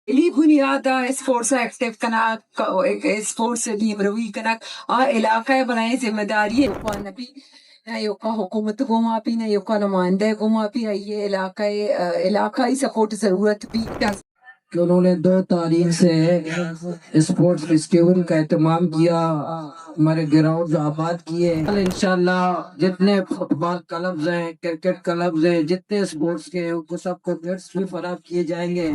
Eli bunyada sports active kana sports team روی kana علاقہ بنائے ذمہ داری ہے نبی نہ یوکا حکومت گوما پی نہ یوکا نمائندہ گوما پی یہ علاقائی سپورٹ ضرورت بھی کہ انہوں نے 2 تاریخ سے اسپورٹس فیسٹیول کا اہتمام کیا، ہمارے گراؤنڈ آباد کیے۔ انشاءاللہ جتنے فٹ بال کلبز ہیں، کرکٹ کلبز ہیں، جتنے اسپورٹس کے ہیں ان کو سب کو کٹس بھی فراہم کیے جائیں گے۔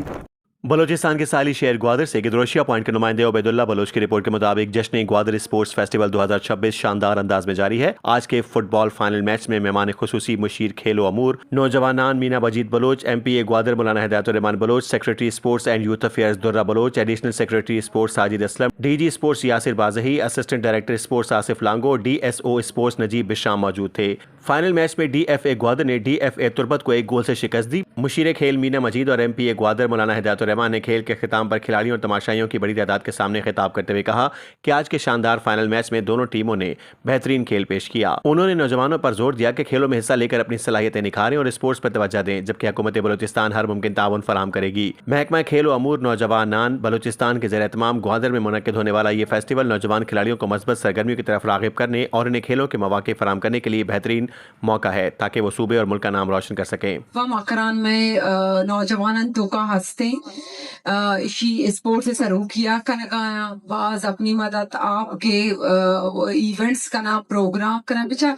بلوچستان کے ساحلی شہر گوادر سے گدروشیا پوائنٹ کے نمائندے عبید اللہ بلوچ کی رپورٹ کے مطابق جشن گوادر اسپورٹس فیسٹیول 2026 شاندار انداز میں جاری ہے۔ آج کے فٹ بال فائنل میچ میں مہمان خصوصی مشیر کھیل و امور نوجوانان Meena Majeed Baloch, M P A Gwadar Maulana Hidayat ur-Rehman Baloch, secretary sports and youth affairs Durra Baloch, additional secretary sports Sajid Aslam, D G sports Yasir Bazai, assistant director sports Asif Lango, D S O sports Najeeb Basham موجود تھے۔ فائنل میچ میں ڈی ایف اے گوادر نے ڈی ایف اے تربت کو 1 گول سے شکست دی۔ مشیر کھیل مینا مجید اور M P A Gwadar Maulana Hidayat الرحمان نے کھیل کے اختتام پر کھلاڑیوں اور تماشائیوں کی بڑی تعداد کے سامنے خطاب کرتے ہوئے کہا کہ آج کے شاندار فائنل میچ میں دونوں ٹیموں نے بہترین کھیل پیش کیا۔ انہوں نے نوجوانوں پر زور دیا کہ کھیلوں میں حصہ لے کر اپنی صلاحیتیں نکھاریں اور اسپورٹس پر توجہ دیں، جبکہ حکومت بلوچستان ہر ممکن تعاون فراہم کرے گی۔ محکمہ کھیل و امور نوجوانان بلوچستان کے زیر اہتمام گوادر میں منعقد ہونے والا یہ فیسٹیول نوجوان کھلاڑیوں کو مثبت سرگرمیوں کی طرف راغب کرنے اور انہیں کھیلوں کے مواقع فراہم کرنے کے لیے بہترین موقع ہے تاکہ وہ صوبے اور ملک کا نام روشن کر سکیں۔ مکران میں نوجوانان تو کا ہستے شی اسپورٹس سرو کیا کنگا بعض اپنی مدد آپ کے ایونٹس کنا پروگرام کنا بچا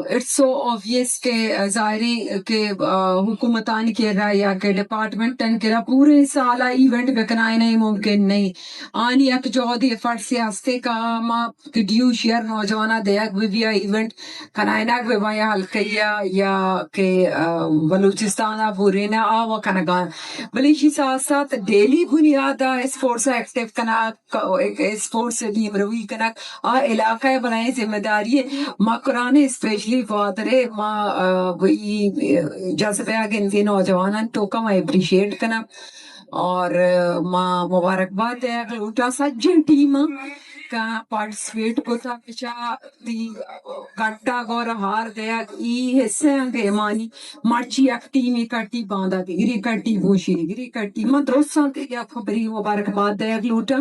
اٹس سو آبویس کہ ظاہری کہ حکومتان کے رہا یا کہ ڈپارٹمنٹن کے رہا پورے سالہ ایونٹ بکنائے نہیں ممکن نہیں آنی ایک جودی فرد سے ہستے کا ما کڈیو شیئر نوجوانہ دیگ بھی ایونٹ کنائناک ببایا حلقیہ یا کہ بلوچستان بورینا آوا کنگان بلی شی ساتھ ساتھ ڈیلی بنیادہ اسپورٹس ایکٹیو کنا اسپورٹس ٹیم روی کنا علاقہ بنائے ذمہ داری ہے ماں قرآن اسپیشلی فادرے ماں جذبہ گنتی نوجوانان تو کا میں اپریشیٹ کنا اور ماں مبارکباد ہے لوٹا سجن ٹیم کا پارٹیسپیٹ کو تھا پچا دی گھٹا گور ہار دیا ای حصے گے مانی مرچی ایک ٹیمی کٹی باندھا دی گری کٹی بوشی گری کٹی ماں دوستان تے کیا خبری مبارکباد ہے لوٹا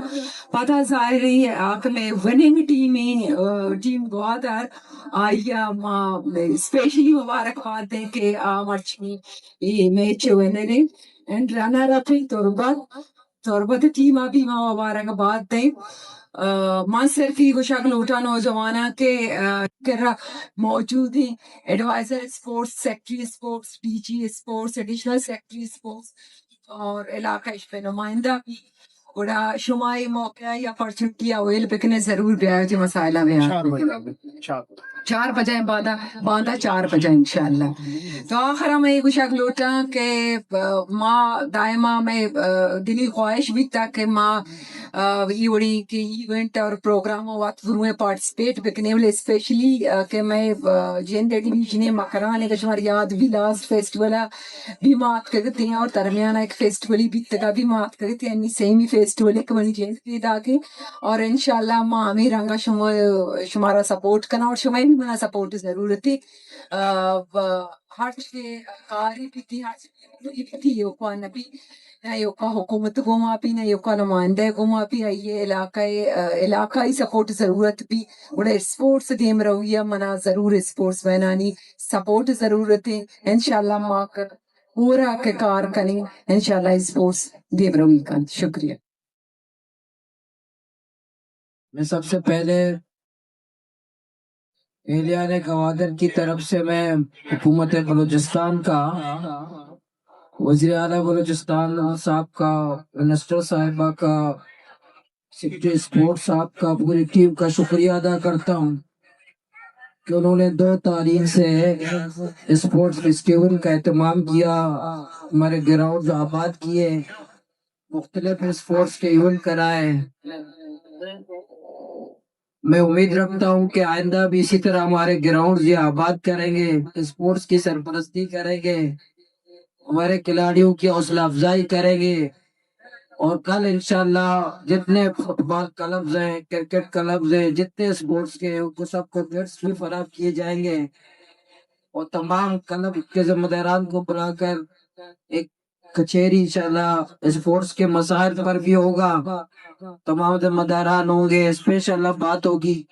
پتہ ظاہری ہے آنکھ میں وننگ ٹیم گوادر آیا ماں اسپیشلی مبارکباد دے کہ مرچی match وننے and runner up Turbat team ابھی ماں مبارکباد دے ماں صرف ہی گوشک لوٹا نوجوانہ کے موجود ہیں adviser sports secretary sports D G sports additional secretary sports اور علاقہ پہ نمائندہ بھی بڑا شمائی موقع یا اپرچونٹی اویل بکنے ضرور بھی آئے جو مسائلہ میں 4 بجے باندھا 4 بجے انشاءاللہ تو آخرہ میں گوشک لوٹا کہ ماں دائمہ میں دلی خواہش بھی تھا کہ ماں ایوڑی کی ایونٹ اور پروگراموں وقت میں پارٹیسپیٹ بکنے والے اسپیشلی کہ میں جن ڈیلیویژن مکرانے کشمار یاد بھی لاسٹ فیسٹیول بھی مات کرتے ہیں اور درمیانہ ایک فیسٹیولی بھی تگا بھی مات کرتے ہیں سیمی فیسٹیول ایک منی جین کی داگے اور انشاءاللہ ماں ہمیں رنگا شمارا سپورٹ کرنا اور شمائی بھی منا سپورٹ ضرورت ہے ہر کے کاری بھی تھی ہر تھی یوکا نبی نہ یوکا حکومت گوما پی نہ یوکا نمائندہ گوما پی یہ علاقائی سپورٹ ضرورت بھی بڑا اسپورٹس دیم رویہ منا ضرور اسپورٹس بینانی سپورٹ ضرورت ہے انشاءاللہ ماں کا پورا کے کار کریں انشاءاللہ اسپورٹس دیم روی کا شکریہ۔ میں سب سے پہلے اہلیان گوادر کی طرف سے میں حکومت بلوچستان کا وزیر اعلیٰ بلوچستان صاحب کا منسٹر صاحبہ کا سیکرٹری اسپورٹ صاحب کا پوری ٹیم کا شکریہ ادا کرتا ہوں کہ انہوں نے 2 تاریخ سے اسپورٹس فیسٹیول کا اہتمام کیا، ہمارے گراؤنڈ آباد کیے، مختلف اسپورٹس کے ایونٹ کرائے۔ میں امید رکھتا ہوں کہ آئندہ بھی اسی طرح ہمارے گراؤنڈ یہ آباد کریں گے، اسپورٹس کی سرپرستی کریں گے، ہمارے کھلاڑیوں کی حوصلہ افزائی کریں گے اور کل انشاءاللہ جتنے فٹ بال کلبز ہیں، کرکٹ کلبز ہیں، جتنے اسپورٹس کے ہیں ان کو سب کو کٹس بھی فراہم کیے جائیں گے اور تمام کلب کے ذمہ داران کو بلا کر ایک کچہری انشاءاللہ اسپورٹس کے مسائل پر بھی ہوگا، تمام ذمہ داران ہوں گے، اسپیشل بات ہوگی